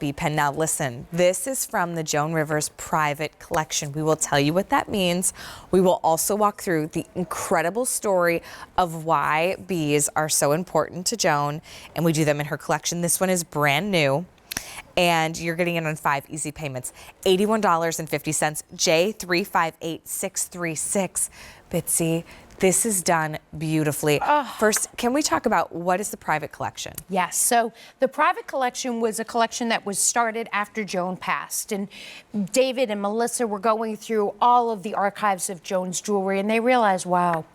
bee pen. Now listen, this is from the Joan Rivers private collection. We will tell you what that means. We will also walk through the incredible story of why bees are so important to Joan, and we do them in her collection. This one is brand new, and you're getting it on 5 easy payments. $81.50, J358636. Bitsy, this is done beautifully. First, can we talk about what is the private collection? Yes, so the private collection was a collection that was started after Joan passed. And David and Melissa were going through all of the archives of Joan's jewelry, and they realized, wow,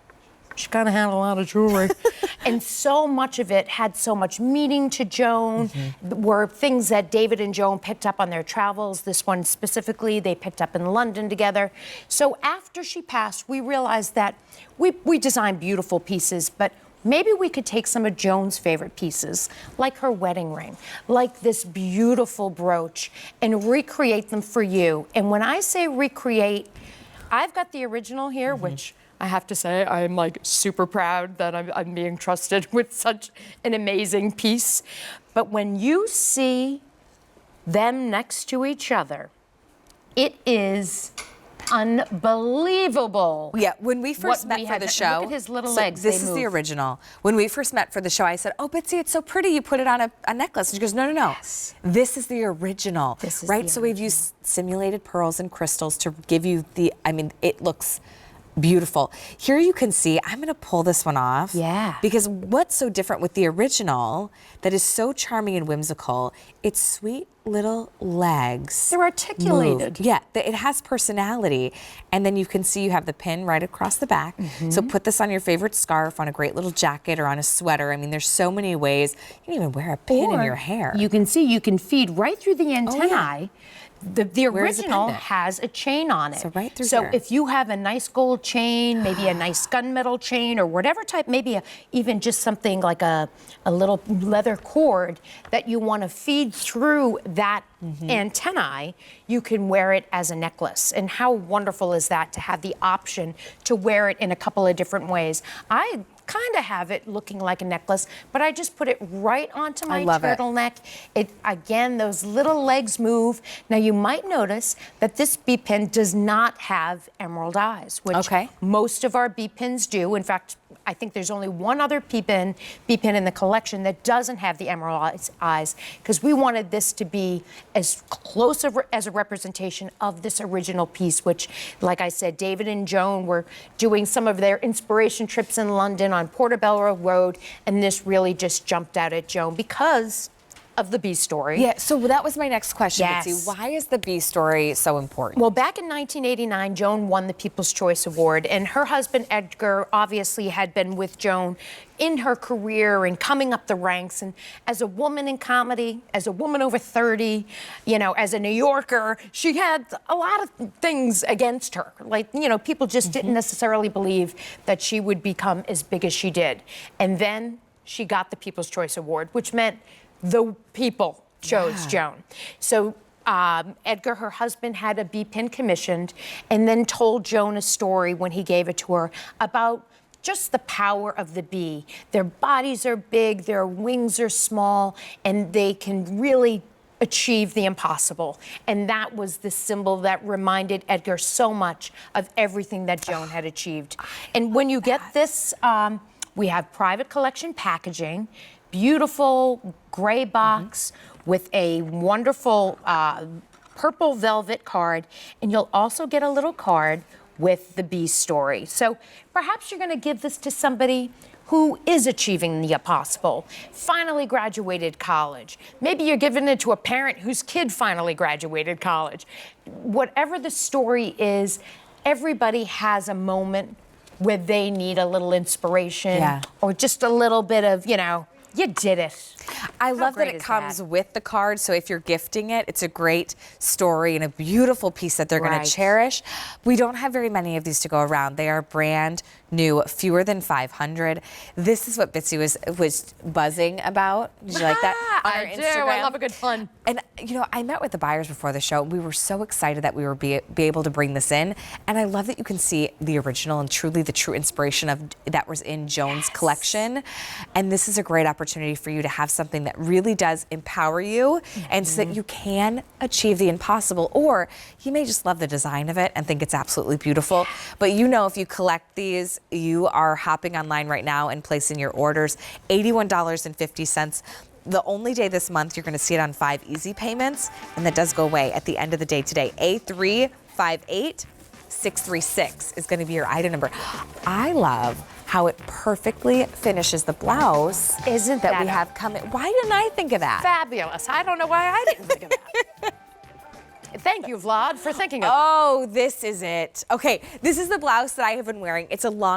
she kind of had a lot of jewelry. And so much of it had so much meaning to Joan, were things that David and Joan picked up on their travels. This one specifically, they picked up in London together. So after she passed, we realized that we designed beautiful pieces, but maybe we could take some of Joan's favorite pieces, like her wedding ring, like this beautiful brooch, and recreate them for you. And when I say recreate, I've got the original here, which I have to say, I'm like super proud that I'm being trusted with such an amazing piece. But when you see them next to each other, it is unbelievable. Yeah, when we first met for the show, look at his little legs. This is the original. When we first met for the show, I said, "Oh, Bitsy, it's so pretty. You put it on a necklace." And she goes, "No, no, no. Yes. This is the original." This is right. the So we've used simulated pearls and crystals to give you the. I mean, it looks beautiful. Here you can see, I'm going to pull this one off. Yeah. Because what's so different with the original that is so charming and whimsical, its sweet little legs. They're articulated. Yeah, it has personality. And then you can see you have the pin right across the back. So put this on your favorite scarf, on a great little jacket, or on a sweater. I mean, there's so many ways. You can even wear a pin in your hair. You can see, you can feed right through the antennae. yeah. The Where is the original pendant? has a chain on it. So right through So here. if you have a nice gold chain, maybe a nice gunmetal chain, or whatever type, maybe even just something like a little leather cord that you want to feed through that antennae, you can wear it as a necklace. And how wonderful is that to have the option to wear it in a couple of different ways? I kind of have it looking like a necklace, but I just put it right onto my turtleneck. It again, those little legs move. Now you might notice that this bee pin does not have emerald eyes, which most of our bee pins do. In fact, I think there's only one other bee pin in the collection that doesn't have the emerald eyes, because we wanted this to be as close as a representation of this original piece, which, like I said, David and Joan were doing some of their inspiration trips in London on Portobello Road, and this really just jumped out at Joan because of the bee story. Yeah, so that was my next question, Yes. Bitsy. Why is the bee story so important? Well, back in 1989, Joan won the People's Choice Award, and her husband, Edgar, obviously had been with Joan in her career and coming up the ranks. And as a woman in comedy, as a woman over 30, you know, as a New Yorker, she had a lot of things against her. Like, you know, people just didn't necessarily believe that she would become as big as she did. And then she got the People's Choice Award, which meant the people chose Joan. So Edgar, her husband, had a bee pin commissioned and then told Joan a story when he gave it to her about just the power of the bee. Their bodies are big, their wings are small, and they can really achieve the impossible. And that was the symbol that reminded Edgar so much of everything that Joan had achieved. And when you get this, we have private collection packaging, beautiful gray box with a wonderful purple velvet card, and you'll also get a little card with the bee story. So perhaps you're going to give this to somebody who is achieving the impossible, finally graduated college. Maybe you're giving it to a parent whose kid finally graduated college. Whatever the story is, everybody has a moment where they need a little inspiration or just a little bit of, you know, you did it. I love that it comes with the card, so if you're gifting it, it's a great story and a beautiful piece that they're going to cherish. We don't have very many of these to go around. They are brand new, fewer than 500. This is what Bitsy was buzzing about. Did you like that? On I do. I love a good pun. And, you know, I met with the buyers before the show. We were so excited that we were be able to bring this in. And I love that you can see the original and truly the true inspiration of that was in Joan's collection. And this is a great opportunity opportunity for you to have something that really does empower you and so that you can achieve the impossible. Or you may just love the design of it and think it's absolutely beautiful. But you know, if you collect these, you are hopping online right now and placing your orders. $81.50. The only day this month you're going to see it on 5 easy payments, and that does go away at the end of the day today. A358636 is going to be your item number. I love how it perfectly finishes the blouse. Isn't that we have coming? Why didn't I think of that? Fabulous. I don't know why I didn't think of that. Thank you, Vlad, for thinking of it. Oh, this is it. Okay, this is the blouse that I have been wearing. It's a long